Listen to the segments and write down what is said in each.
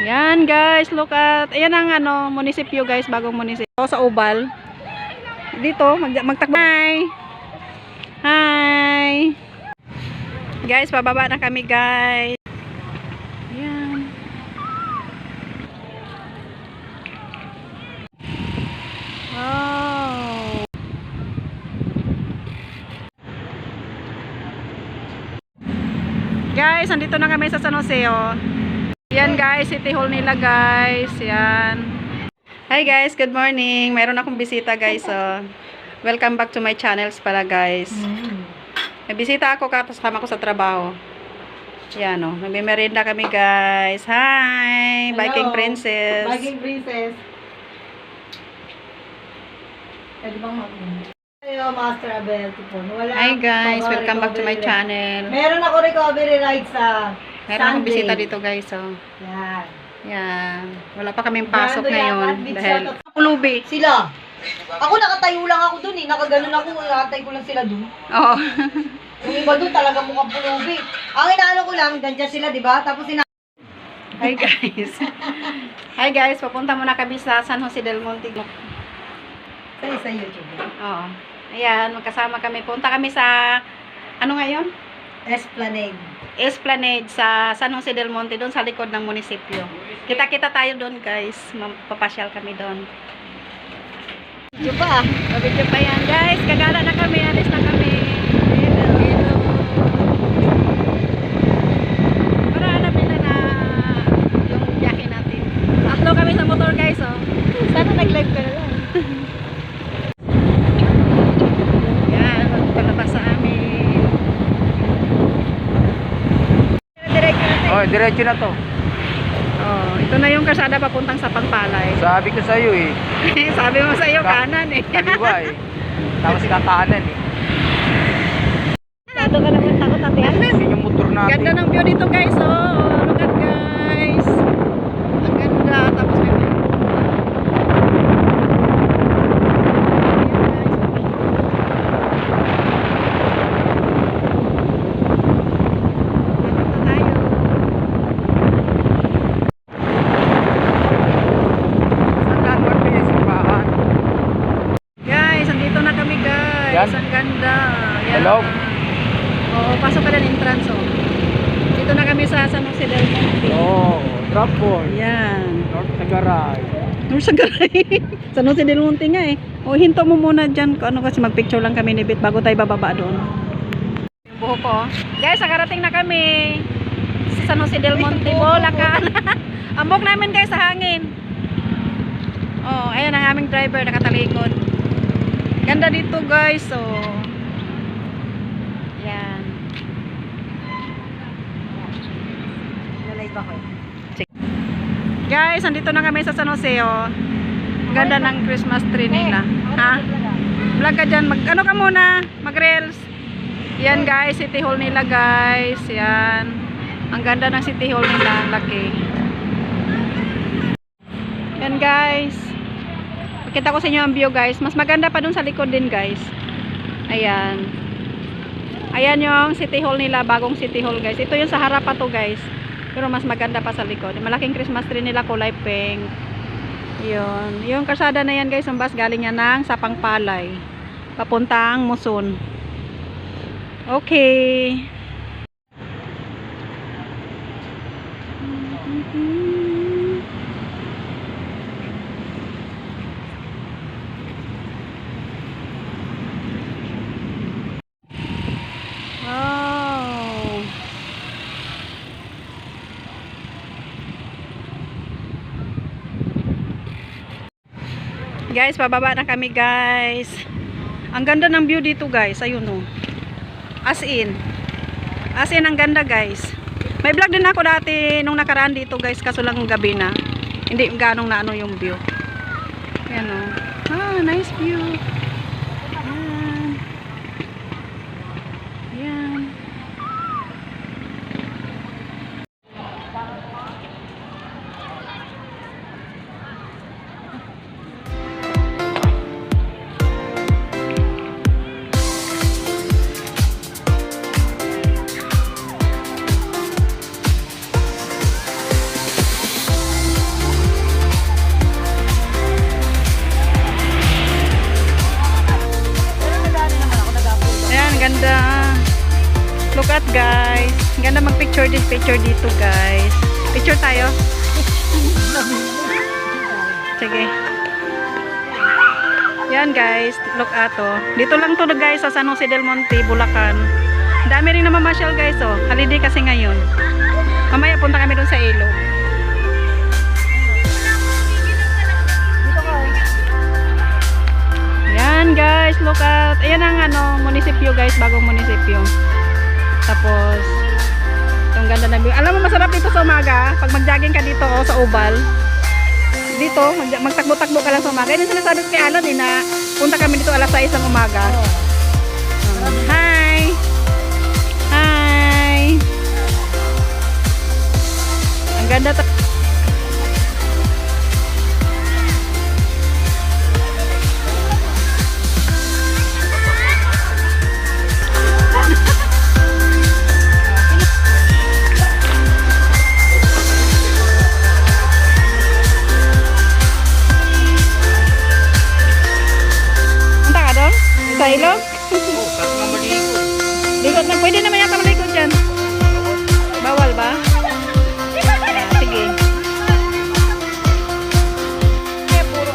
Yan guys, look at. Ayan ang ano, munisipyo guys, bagong munisipyo. Sa Ubal. Dito, magtakbo. Hi! Hi! Guys, pababa na kami guys. Yan. Wow! Guys, andito na kami sa San Jose, oh. Yan guys, City Hall nila guys. Yan. Hi guys, good morning. Mayroon akong bisita guys. Welcome back to my channels pala guys. May bisita ako kasama ko sa trabaho. Yan o, nagme-merienda kami guys. Hi! Hello. Viking Princess. Viking Princess. Pwede bang mag-muna? Hello, Master Abel. Hi guys, welcome back to my channel. Meron ako recovery ride sa Meron akong Sunday. bisita dito guys. Yan. Yan. Wala pa kaming pasok Yan, ngayon. big Dahil shout out. pulubi. Sila. Ako nakatayo lang ako dun eh. Nakaganon ako. Nakatay ko lang sila dun. Oo. Yung iba dun talaga mukhang pulubi. Ang inaano ko lang, dandyan sila, di ba? Tapos Hi guys. Hi guys, papunta muna kami sa San Jose del Monte. sa YouTube. Oo. Ayan, magkasama kami. Punta kami sa, ano ngayon? Esplanade. Esplanade sa San Jose del Monte, doon sa likod ng munisipyo. Kita-kita tayo doon guys. Papasyal kami doon. Video pa. Video pa yan guys. Kagala na kami. Alis na kami. Hello. Para hanapin na yung biyahe natin. Tatlo kami sa motor guys. Oh. Sana nag-live ka na lang. Yan. Palabas sa amin. Oh, diretso na to. Oh, ito na yung kasada papuntang sa Pangpalay. Sabi ko sa iyo eh. Sabi mo sa iyo kanan eh. Kaliwa eh. Tapos kakanan eh. Nado ka naman takot ate. Yun yung motor natin. Ganda ng view dito guys. Oh, look at guys. Ang ganda. Tapos may Yan. ang ganda. Yan. Hello. Oo, pasok ka na ng entrance oh. Dito na kami sa San Jose del Monte. Oh, drop point. Yan. North Tagaray. North Tagaray. San Jose del Monte nga eh. O hinto mo muna dyan. Ano kasi magpicture lang kami ni Bit bago tayo bababa doon. Yung buho ko. Guys, nakarating na kami sa San Jose del Monte. Bulacan. Ambok namin guys sa hangin. Oh, ayan ang aming driver nakatalikod. Ganda dito guys. So yan. Nalive ako eh. Guys, andito na kami sa San Jose oh. Ganda ng Christmas tree nila. Ha? Vlog ka dyan. Ano ka muna? Mag-reels. Yan guys, City Hall nila guys. Yan. Ang ganda ng City Hall nila. Ang laki. Yan guys. Pakita ko sa inyo ang view guys. Mas maganda pa dun sa likod din guys. Ayan. Ayan yung City Hall nila. Bagong City Hall guys. Ito yung sa harap pa to guys. Pero mas maganda pa sa likod. Malaking Christmas tree nila kulay pink. Yun. Yung karsada na yan guys. Ang bus galing yan ng Sapangpalay. Papuntang Muson. Okay. Wow. Guys, pababa na kami guys. Ang ganda ng view dito guys. Ayun oh. As in. As in ang ganda guys. May vlog din ako dati nung nakaraan dito guys. Kaso lang gabi na. Hindi ganong na ano yung view. Ayan oh. Ah, nice view. Ayan. Ayan. guys. Ang ganda mag-picture dito, guys. Picture tayo. Sige. Yan, guys. Look ato. Dito lang to, guys, sa San Jose del Monte, Bulacan. Dami rin na mamasyal, guys, oh. Holiday kasi ngayon. Mamaya punta kami dun sa ilog. Yan, guys. Look out. Ayan ang munisipyo, guys. Bagong munisipyo. Tapos, itong ganda na view. Alam mo, masarap dito sa umaga. Pag mag-jogging ka dito, sa Ubal. Dito, magtakbo-takbo ka lang sa umaga. Yan yung sinasabi ko kay Alan, na punta kami dito alas 6 ng umaga. Hi! Hi! Ang ganda to. Punta ka doon? Sa ilog? Likod na. Pwede naman yata malikod dyan. Bawal ba? Sige. Kaya puro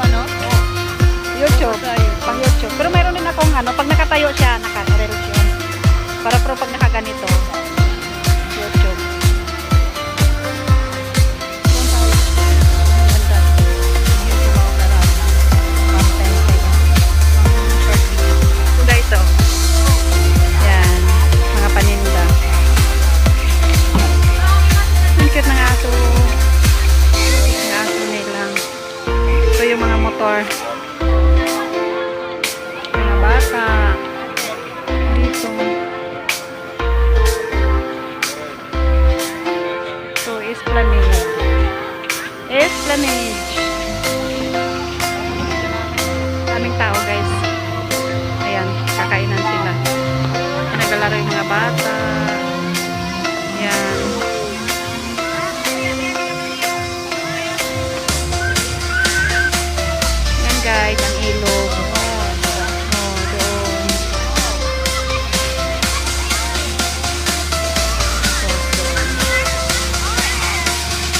YouTube. Pang YouTube. Pero mayroon din akong pag nakatayo siya, naka-reels yun. Pero pag nakaganito, YouTube. Guys, oh. Yan. Mga paninda. Ang cute ng aso. Ang aso nila. Ito yung mga motor. Mga bata. Dito. So, Esplanade. Esplanade. Daming tao, guys. Ayan, kakainan sila. Nagalaro yung mga bata. Ayan. Ayan, guys, ang ilog. Oh, doon.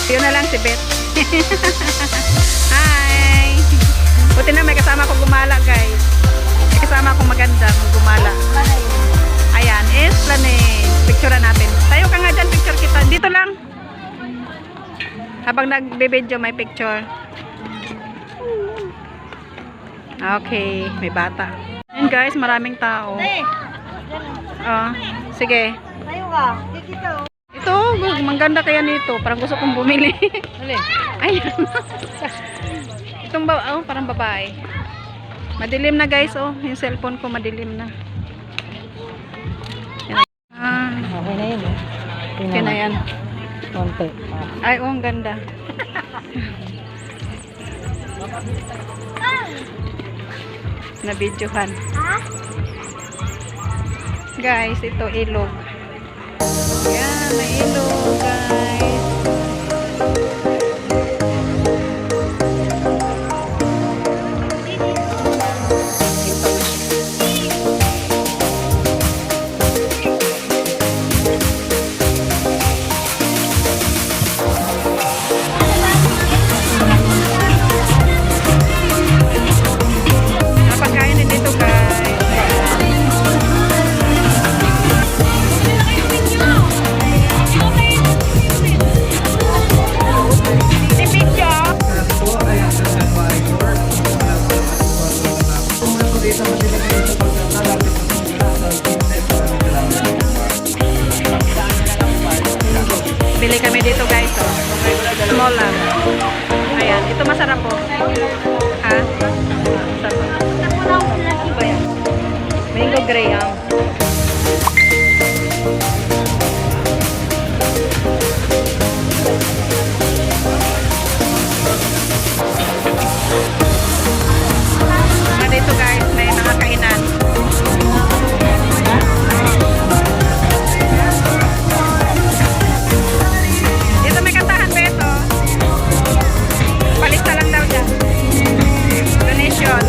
Yun na lang si Beth. Hi! Buti na may kasama ko gumala, guys. May kasama akong maganda gumala. Ayan, Esplanade. Picturean natin. Tayo ka nga dyan, picture kita. Dito lang. Habang nagbe-video, may picture. Okay, may bata. Ayan, guys, maraming tao. Oh, sige. Tayo ka. Dito. Ito, maganda kaya nito. Parang gusto kong bumili. Ayan. Itong parang babae. Madilim na, guys, oh. Yung cellphone ko madilim na. Yan. Okay na yun. Okay na yan. Konti. Ay, oh, ang ganda. Na-videohan. Guys, ito ilog. Yan, may ilog, guys. Napagkain din dito, guys. Bili kami dito, guys, oh. Small lang. Ayan, ito masarap po. Ha? Masarap. Mango graham. Dito, guys, may mga kainan. Dito may kantahan, Beto. Palis na lang daw dyan. Donation.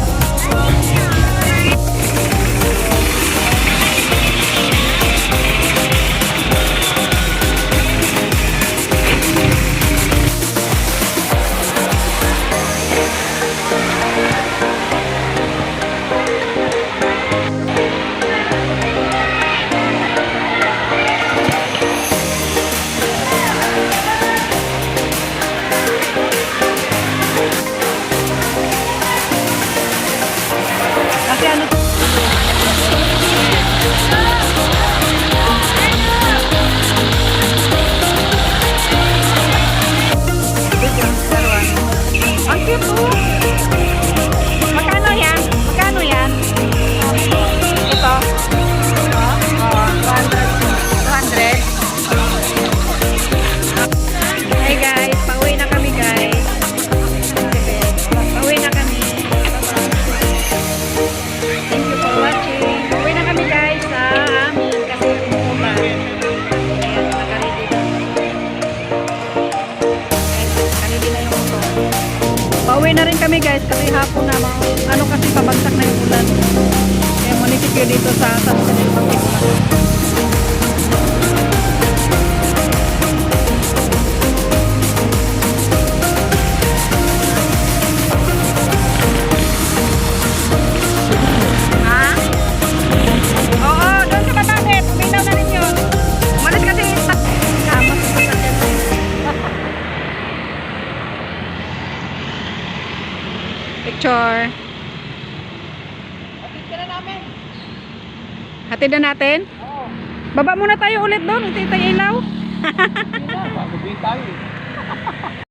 Uuwi na rin kami guys kasi hapon na ano kasi pabagsak na yung ulan. Kaya munisipyo dito sa San Jose del Monte. Ha? Oo, doon sa Batandet. Uminaw na rin yun. Umalis kasi kamas sa Batandet. Picture. Hatid na natin? Oo. Baba muna tayo ulit doon. Ito yung ilaw. Bago tayo eh.